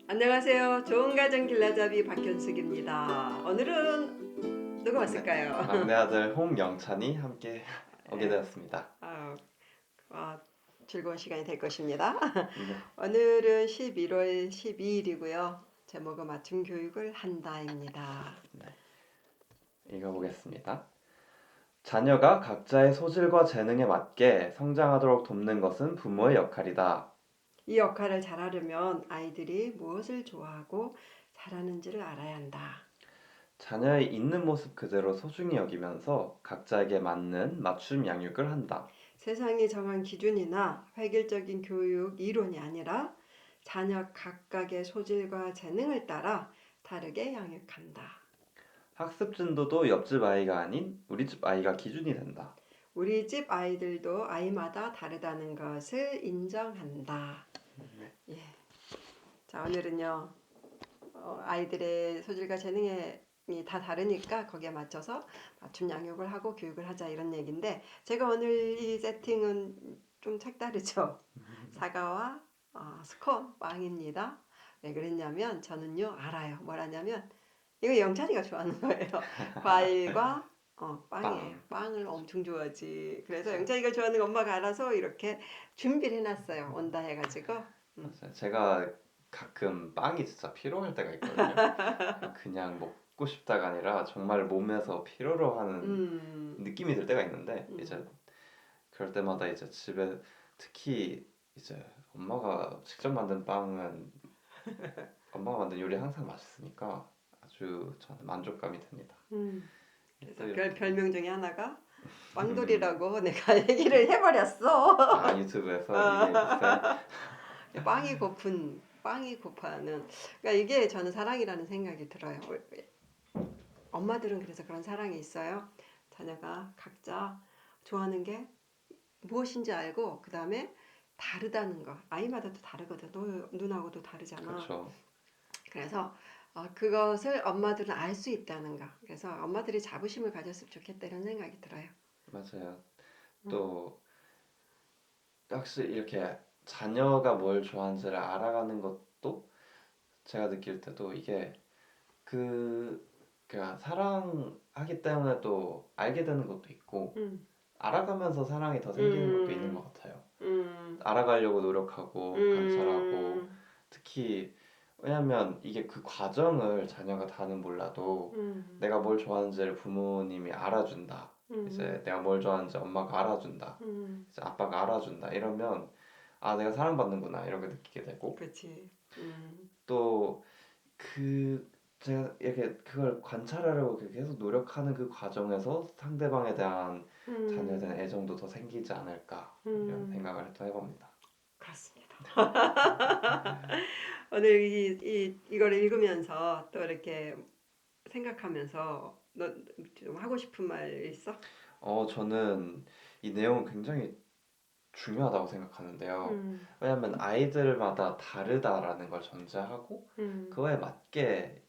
안녕하세요. 좋은 가정 길라잡이 박현숙입니다. 오늘은 누가 네, 왔을까요? 막내 아들 홍영찬이 함께 오게 네, 되었습니다. 아, 아, 즐거운 시간이 될 것입니다. 네, 오늘은 11월 12일이고요. 제목은 맞춤 교육을 한다입니다. 네, 읽어보겠습니다. 자녀가 각자의 소질과 재능에 맞게 성장하도록 돕는 것은 부모의 역할이다. 이 역할을 잘하려면 아이들이 무엇을 좋아하고 잘하는지를 알아야 한다. 자녀의 있는 모습 그대로 소중히 여기면서 각자에게 맞는 맞춤 양육을 한다. 세상이 정한 기준이나 획일적인 교육 이론이 아니라 자녀 각각의 소질과 재능을 따라 다르게 양육한다. 학습 진도도 옆집 아이가 아닌 우리 집 아이가 기준이 된다. 우리 집 아이들도 아이마다 다르다는 것을 인정한다. 예. 자, 오늘은요, 아이들의 소질과 재능이 다 다르니까 거기에 맞춰서 맞춤 양육을 하고 교육을 하자 이런 얘기인데 제가 오늘 이 세팅은 좀 색다르죠. 사과와 스콘 빵입니다. 왜 그랬냐면 저는요 알아요. 뭐라냐면 이거 영찬이가 좋아하는 거예요. 과일과 빵이에요. 빵. 빵을 엄청 좋아하지. 그래서 맞아요. 영찬이가 좋아하는 거 엄마가 알아서 이렇게 준비를 해놨어요. 온다 해가지고. 음. 맞아요. 제가 가끔 빵이 진짜 필요할 때가 있거든요. 그냥 먹고 싶다가 아니라 정말 몸에서 필요로 하는 음. 느낌이 들 때가 있는데 음. 이제 그럴 때마다 이제 집에 특히 이제 엄마가 직접 만든 빵은 엄마가 만든 요리 항상 맛있으니까 아주 저는 만족감이 듭니다. 음. 또 그래서 이렇게 별명중에 하나가 빵돌이라고 내가 얘기를 해버렸어. 유튜브에서 이게 글쎄 어. 빵이 고파하는. 그러니까 이게 저는 사랑이라는 생각이 들어요. 엄마들은 그래서 그런 사랑이 있어요. 자녀가 각자 좋아하는 게 무엇인지 알고 그 다음에 다르다는 거. 아이마다 또 다르거든. 너 눈하고도 다르잖아. 그렇죠. 그래서 그것을 엄마들은 알 수 있다는 거. 그래서 엄마들이 자부심을 가졌으면 좋겠다 이런 생각이 들어요. 맞아요. 음. 또 확실히 이렇게 자녀가 뭘 좋아하는지를 알아가는 것도 제가 느낄 때도 이게 그 그러니까 사랑하기 때문에 또 알게 되는 것도 있고 음. 알아가면서 사랑이 더 생기는 것도 있는 것 음. 같아요. 음. 알아가려고 노력하고 관찰하고 음. 특히 왜냐면 이게 그 과정을 자녀가 다는 몰라도 음. 내가 뭘 좋아하는지를 부모님이 알아준다. 이제 음. 내가 뭘 좋아하는지 엄마가 알아준다. 음. 이제 아빠가 알아준다. 이러면 아 내가 사랑받는구나 이렇게 느끼게 되고 그렇지. 또 그 제가 이렇게 그걸 관찰하려고 계속 노력하는 그 과정에서 상대방에 대한 자녀에 음. 대한 애정도 더 생기지 않을까 이런 음. 생각을 또 해봅니다. 그렇습니다. 오늘 이걸 읽으면서 또 이렇게 생각하면서 너 좀 하고 싶은 말 있어? 저는 이 내용은 굉장히 중요하다고 생각하는데요. 음. 왜냐하면 아이들마다 다르다라는 걸 전제하고 음. 그거에 맞게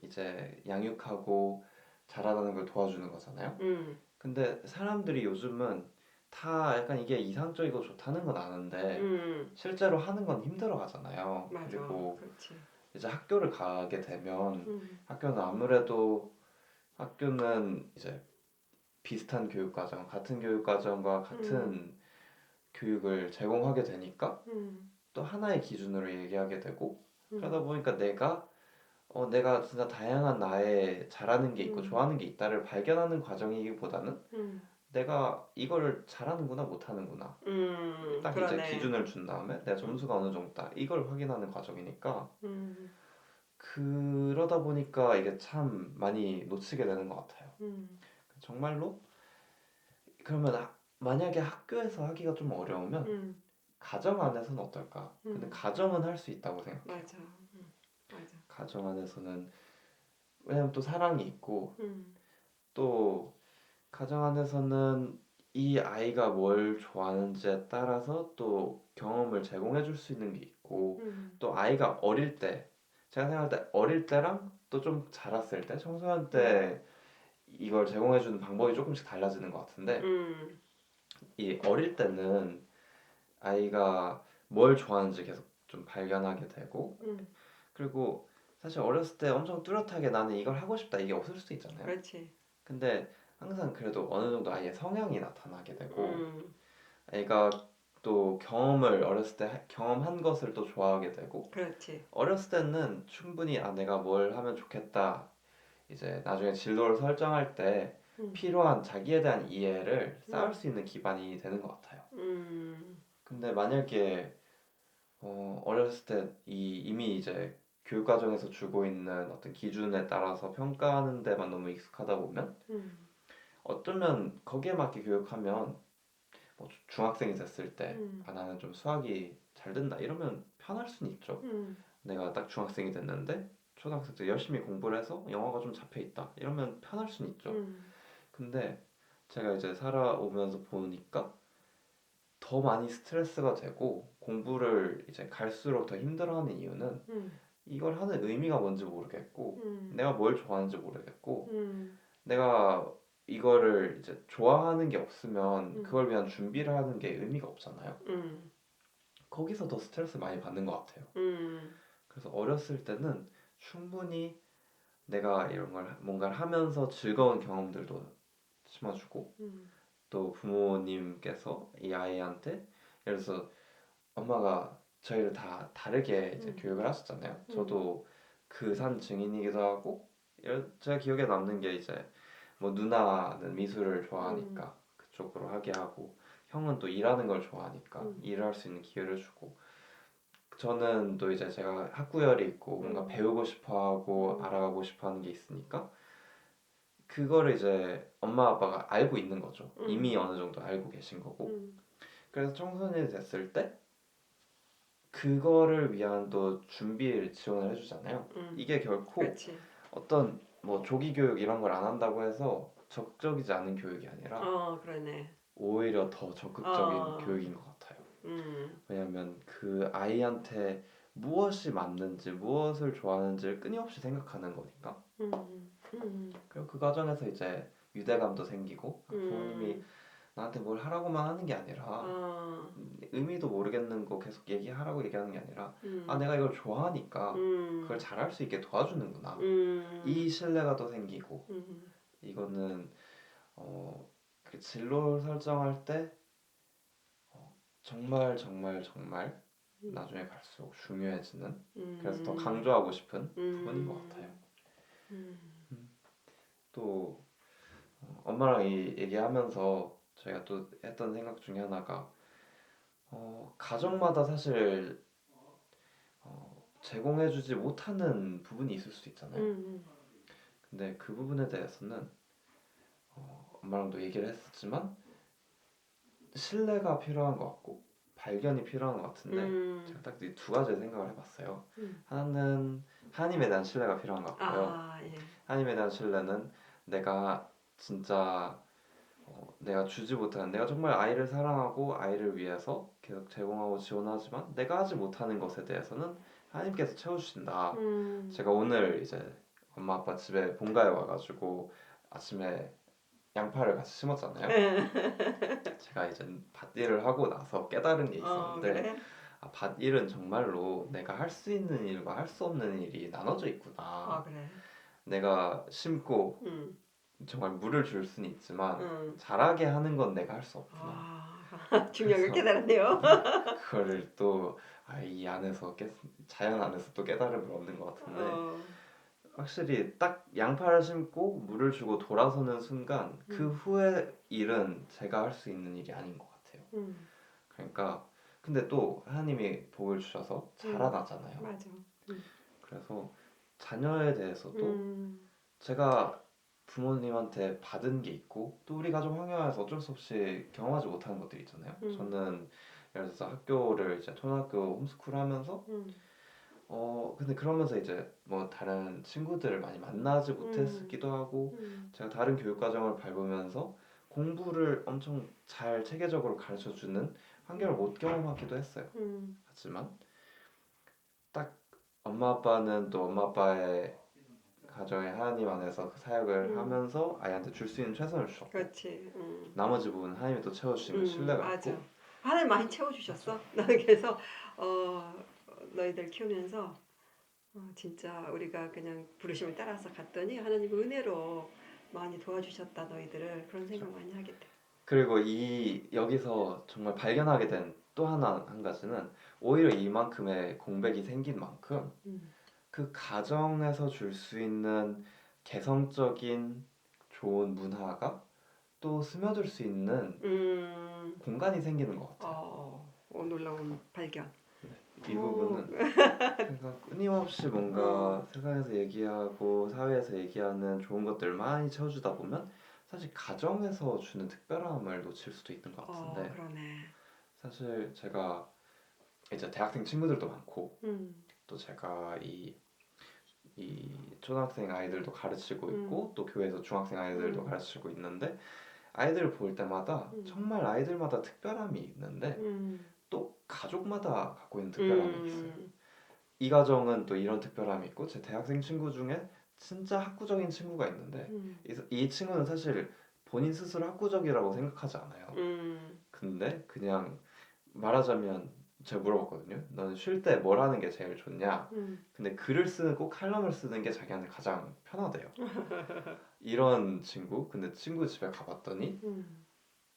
이제 양육하고 자라나는 걸 도와주는 거잖아요. 음. 근데 사람들이 요즘은 다 약간 이게 이상적이고 좋다는 건 아는데 음. 실제로 하는 건 힘들어 하잖아요. 맞아. 그리고 그렇지. 이제 학교를 가게 되면 음. 학교는 아무래도 학교는 이제 비슷한 교육과정, 같은 교육과정과 음. 같은 교육을 제공하게 되니까 음. 또 하나의 기준으로 얘기하게 되고 그러다 음. 보니까 내가 진짜 다양한 나의 잘하는 게 있고 음. 좋아하는 게 있다를 발견하는 과정이기보다는 음. 내가 이거를 잘하는구나 못하는구나 딱 이제 그러네. 기준을 준 다음에 내 음. 점수가 어느 정도다 이걸 확인하는 과정이니까 음. 그러다 보니까 이게 참 많이 놓치게 되는 것 같아요. 음. 정말로 그러면 만약에 학교에서 하기가 좀 어려우면 음. 가정 안에서는 어떨까? 근데 음. 가정은 할 수 있다고 생각해요. 맞아. 맞아. 가정 안에서는 왜냐면 또 사랑이 있고 음. 또 가정 안에서는 이 아이가 뭘 좋아하는지에 따라서 또 경험을 제공해 줄 수 있는 게 있고 음. 또 아이가 어릴 때 제가 생각할 때 어릴 때랑 또 좀 자랐을 때 청소년 음. 때 이걸 제공해 주는 방법이 조금씩 달라지는 것 같은데 음. 이 어릴 때는 아이가 뭘 좋아하는지 계속 좀 발견하게 되고 음. 그리고 사실 어렸을 때 엄청 뚜렷하게 나는 이걸 하고 싶다 이게 없을 수도 있잖아요. 그렇지. 근데 항상 그래도 어느 정도 아이의 성향이 나타나게 되고 음, 애가 또 경험을 어렸을 때 경험한 것을 또 좋아하게 되고 그렇지. 어렸을 때는 충분히 아 내가 뭘 하면 좋겠다 이제 나중에 진로를 설정할 때 음, 필요한 자기에 대한 이해를 쌓을 음, 수 있는 기반이 되는 것 같아요. 음, 근데 만약에 어렸을 때 이미 이제 교육과정에서 주고 있는 어떤 기준에 따라서 평가하는 데만 너무 익숙하다 보면 음, 어쩌면 거기에 맞게 교육하면 뭐 중학생이 됐을 때 음, 아 나는 좀 수학이 잘 된다 이러면 편할 수는 있죠. 음, 내가 딱 중학생이 됐는데 초등학생 때 열심히 공부를 해서 영어가 좀 잡혀 있다 이러면 편할 수는 있죠. 음, 근데 제가 이제 살아오면서 보니까 더 많이 스트레스가 되고 공부를 이제 갈수록 더 힘들어하는 이유는 음, 이걸 하는 의미가 뭔지 모르겠고 음, 내가 뭘 좋아하는지 모르겠고 음, 내가 이거를 이제 좋아하는 게 없으면 음, 그걸 위한 준비를 하는 게 의미가 없잖아요. 음, 거기서 더 스트레스 많이 받는 것 같아요. 음, 그래서 어렸을 때는 충분히 내가 이런 걸 뭔가를 하면서 즐거운 경험들도 심어주고 음, 또 부모님께서 이 아이한테 예를 들어서 엄마가 저희를 다 다르게 이제 음, 교육을 하셨잖아요. 음, 저도 그 산 증인이기도 하고 제가 기억에 남는 게 이제 뭐 누나는 미술을 음, 좋아하니까 그쪽으로 하게 하고 형은 또 일하는 걸 좋아하니까 음, 일을 할 수 있는 기회를 주고 저는 또 이제 제가 학구열이 있고 뭔가 음, 배우고 싶어하고 음, 알아가고 싶어하는 게 있으니까 그거를 이제 엄마 아빠가 알고 있는 거죠. 이미 음, 어느 정도 알고 계신 거고 음, 그래서 청소년이 됐을 때 그거를 위한 또 준비를 지원을 해주잖아요. 음, 이게 결코 그렇지. 어떤 뭐 조기 교육 이런 걸 안 한다고 해서 적극적이지 않은 교육이 아니라 그러네. 오히려 더 적극적인 어, 교육인 것 같아요. 음, 왜냐하면 그 아이한테 무엇이 맞는지 무엇을 좋아하는지를 끊임없이 생각하는 거니까. 그리고 그 과정에서 이제 유대감도 생기고 아, 부모님이 음, 나한테 뭘 하라고만 하는 게 아니라 어, 의미도 모르겠는 거 계속 얘기하라고 얘기하는 게 아니라 아 음, 내가 이걸 좋아하니까 그걸 음, 잘할 수 있게 도와주는구나 이 음, 신뢰가 또 생기고 음, 이거는 그 진로 설정할 때 정말 정말 정말 음, 나중에 갈수록 중요해지는 그래서 더 음, 강조하고 싶은 부분인 것 같아요. 음, 음, 음, 또 엄마랑 이 얘기하면서 저희가 또 했던 생각 중에 하나가 가정마다 사실 제공해주지 못하는 부분이 있을 수 있잖아요. 음, 근데 그 부분에 대해서는 엄마랑도 얘기를 했었지만 신뢰가 필요한 것 같고 발견이 필요한 것 같은데 음, 제가 딱 이 두 가지를 생각을 해봤어요. 음. 하나는 하나님에 대한 신뢰가 필요한 것 같고요. 아, 예. 하나님에 대한 신뢰는 내가 진짜 내가 주지 못하는 내가 정말 아이를 사랑하고 아이를 위해서 계속 제공하고 지원하지만 내가 하지 못하는 것에 대해서는 하나님께서 채워주신다. 음, 제가 오늘 이제 엄마 아빠 집에 본가에 와가지고 아침에 양파를 같이 심었잖아요. 제가 이제 밭일을 하고 나서 깨달은 게 있었는데 그래? 아, 밭일은 정말로 내가 할 수 있는 일과 할 수 없는 일이 나눠져 있구나. 그래. 내가 심고 음, 정말 물을 줄 수는 있지만 음. 자라게 하는 건 내가 할 수 없구나. 아, 중요한 걸 그래서 깨달았네요. 그거를 또 이 안에서 자연 안에서 또 깨달음을 얻는 것 같은데 어, 확실히 딱 양파를 심고 물을 주고 돌아서는 순간 그 음, 후의 일은 제가 할 수 있는 일이 아닌 것 같아요. 음, 그러니까 근데 또 하나님이 복을 주셔서 자라나잖아요. 맞아. 음, 그래서 자녀에 대해서도 음, 제가 부모님한테 받은 게 있고 또 우리 가족 환경에서 어쩔 수 없이 경험하지 못하는 것들이 있잖아요. 음, 저는 예를 들어서 학교를 이제 초등학교 홈스쿨 하면서 음, 근데 그러면서 이제 뭐 다른 친구들을 많이 만나지 음, 못했기도 하고 음, 제가 다른 교육 과정을 밟으면서 공부를 엄청 잘 체계적으로 가르쳐 주는 환경을 못 경험하기도 했어요. 음, 하지만 딱 엄마 아빠는 또 엄마 아빠의 가정의 하나님 안에서 그 사역을 음, 하면서 아이한테 줄 수 있는 최선을 주셨고 그렇지. 나머지 부분은 하나님이 또 채워주신 걸 신뢰가 맞아. 있고 하나님 많이 맞아요. 채워주셨어. 나는 그래서 어, 너희들 키우면서 진짜 우리가 그냥 부르심을 따라서 갔더니 하나님 은혜로 많이 도와주셨다 너희들을 그런 생각 많이 하게 돼. 그리고 여기서 정말 발견하게 된 또 한 가지는 오히려 이만큼의 공백이 생긴 만큼 음, 그 가정에서 줄 수 있는 개성적인 좋은 문화가 또 스며들 수 있는 음, 공간이 생기는 것 같아요. 놀라운 발견. 이 오, 부분은 그러니까 끊임없이 어, 뭔가 세상에서 얘기하고 사회에서 얘기하는 좋은 것들 많이 채워주다 보면 사실 가정에서 주는 특별함을 놓칠 수도 있는 것 같은데 그러네. 사실 제가 이제 대학생 친구들도 많고 음, 또 제가 이 초등학생 아이들도 가르치고 음, 있고 또 교회에서 중학생 아이들도 음, 가르치고 있는데 아이들을 볼 때마다 음, 정말 아이들마다 특별함이 있는데 음, 또 가족마다 갖고 있는 특별함이 있어요. 음, 이 가정은 또 이런 특별함이 있고 제 대학생 친구 중에 진짜 학구적인 친구가 있는데 음, 이 친구는 사실 본인 스스로 학구적이라고 생각하지 않아요. 음, 근데 그냥 말하자면 제가 물어봤거든요. 너는 쉴 때 뭘 하는 게 제일 좋냐? 음, 근데 글을 쓰고 칼럼을 쓰는 게 자기한테 가장 편하대요. 이런 친구. 근데 친구 집에 가봤더니 음,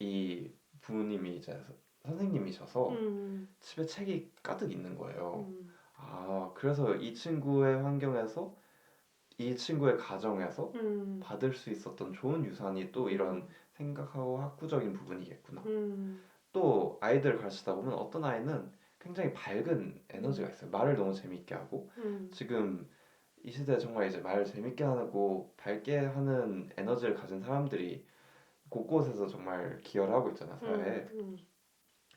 이 부모님이 이제 선생님이셔서 음, 집에 책이 가득 있는 거예요. 음, 아, 그래서 이 친구의 환경에서 이 친구의 가정에서 음, 받을 수 있었던 좋은 유산이 또 이런 음, 생각하고 학구적인 부분이겠구나. 음, 또 아이들 가르치다 보면 어떤 아이는 굉장히 밝은 에너지가 음, 있어요. 말을 너무 재밌게 하고 음, 지금 이 시대에 정말 이제 말을 재밌게 하고 밝게 하는 에너지를 가진 사람들이 곳곳에서 정말 기여를 하고 있잖아 음, 사회에. 음,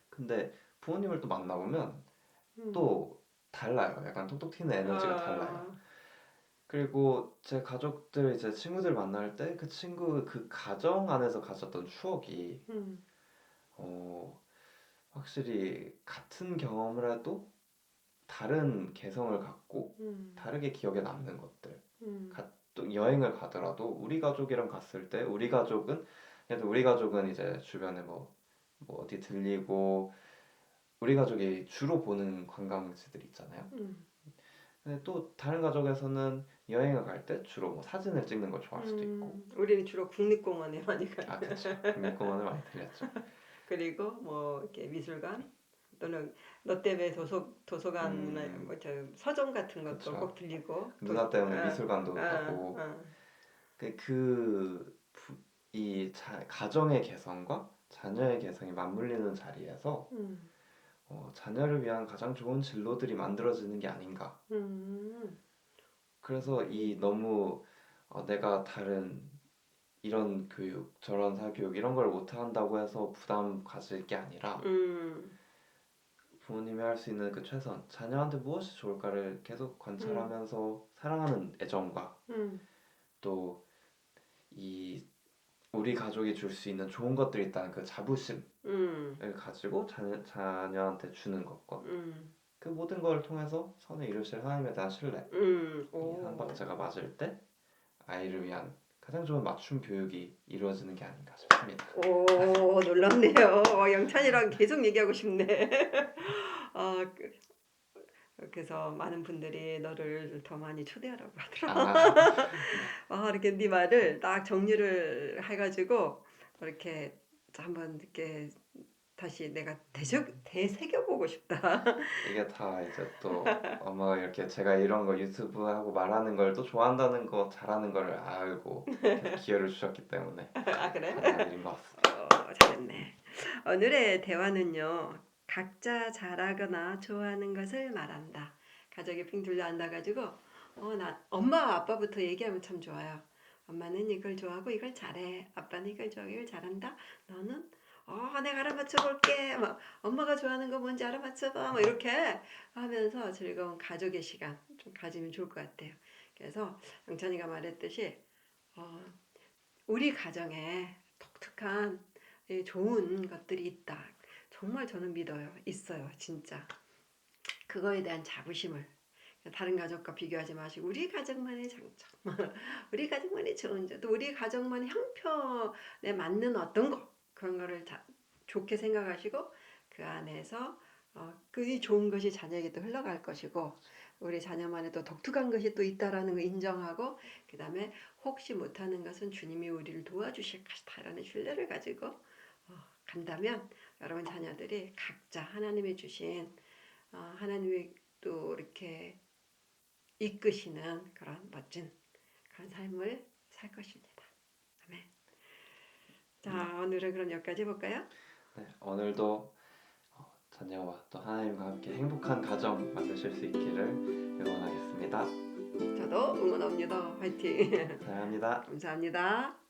근데 부모님을 또 만나보면 음. 또 달라요. 약간 톡톡 튀는 에너지가 달라요. 아, 그리고 제 가족들 이제 친구들 만날 때 그 친구 그 가정 안에서 가졌던 추억이 음, 어, 확실히 같은 경험을 해도 다른 개성을 갖고 음, 다르게 기억에 남는 것들. 음, 또 여행을 가더라도 우리 가족이랑 갔을 때 우리 가족은 그래도 우리 가족은 이제 주변에 뭐 어디 들리고 우리 가족이 주로 보는 관광지들 있잖아요. 음, 근데 또 다른 가족에서는 여행을 갈 때 주로 뭐 사진을 찍는 걸 좋아할 수도 있고. 우리는 주로 국립공원에 많이 가요. 아, 그쵸. 국립공원을 많이 들렸죠. 그리고 뭐 이렇게 미술관 또는 너 때문에 도서관 문화 음, 뭐저 서점 같은 것도 꼭 그쵸. 들리고 누나 때문에 미술관도 가고 어. 이 가정의 개성과 자녀의 개성이 맞물리는 자리에서 음, 자녀를 위한 가장 좋은 진로들이 만들어지는 게 아닌가. 음, 그래서 이 너무 내가 다른 이런 교육, 저런 사교육 이런 걸 못한다고 해서 부담 가질 게 아니라 음, 부모님이 할 수 있는 그 최선, 자녀한테 무엇이 좋을까를 계속 음, 관찰하면서 사랑하는 애정과 음, 또 이 우리 가족이 줄 수 있는 좋은 것들이 있다는 그 자부심을 음, 가지고 자녀한테 주는 것과 음, 그 모든 걸 통해서 선을 이루실 하나님에 대한 신뢰 이 한 오. 박자가 맞을 때 아이를 위한 가장 좋은 맞춤 교육이 이루어지는 게 아닌가 싶습니다. 오, 놀랍네요. 영찬이랑 계속 얘기하고 싶네. 아, 그래서 많은 분들이 너를 더 많이 초대하라고 하더라. 아, 네. 이렇게 네 말을 딱 정리를 해가지고 이렇게 한번 이렇게 다시 내가 되새겨보고 싶다. 이게 다 이제 또 엄마가 이렇게 제가 이런 거 유튜브 하고 말하는 걸 또 좋아한다는 거 잘하는 걸 알고 계속 기회를 주셨기 때문에 아, 그래? 가능한 일인 것 같습니다. 잘했네. 오늘의 대화는요. 각자 잘하거나 좋아하는 것을 말한다. 가족이 핑 둘러 앉아가지고 나 엄마와 아빠부터 얘기하면 참 좋아요. 엄마는 이걸 좋아하고 이걸 잘해. 아빠는 이걸 좋아하고 이걸 잘한다. 너는 내가 알아맞혀 볼게. 막 엄마가 좋아하는 거 뭔지 알아맞혀봐. 뭐 이렇게 하면서 즐거운 가족의 시간 좀 가지면 좋을 것 같아요. 그래서 영찬이가 말했듯이 어, 우리 가정에 독특한 좋은 것들이 있다. 정말 저는 믿어요. 있어요. 진짜. 그거에 대한 자부심을 다른 가족과 비교하지 마시고 우리 가족만의 장점, 우리 가족만의 좋은 점, 또 우리 가족만의 형편에 맞는 어떤 거 그런 거를 좋게 생각하시고 그 안에서 그 좋은 것이 자녀에게 또 흘러갈 것이고 우리 자녀만의 또 독특한 것이 또 있다라는 거 인정하고 그다음에 혹시 못하는 것은 주님이 우리를 도와주실 것이다라는 신뢰를 가지고 간다면 여러분 자녀들이 각자 하나님이 주신 하나님이 또 이렇게 이끄시는 그런 멋진 그런 삶을 살 것입니다. 아멘. 자, 오늘은 그럼 여기까지 해볼까요? 네, 오늘도 자녀와 또 하나님과 함께 행복한 가정 만드실 수 있기를 응원하겠습니다. 저도 응원합니다. 화이팅. 사랑합니다. 감사합니다.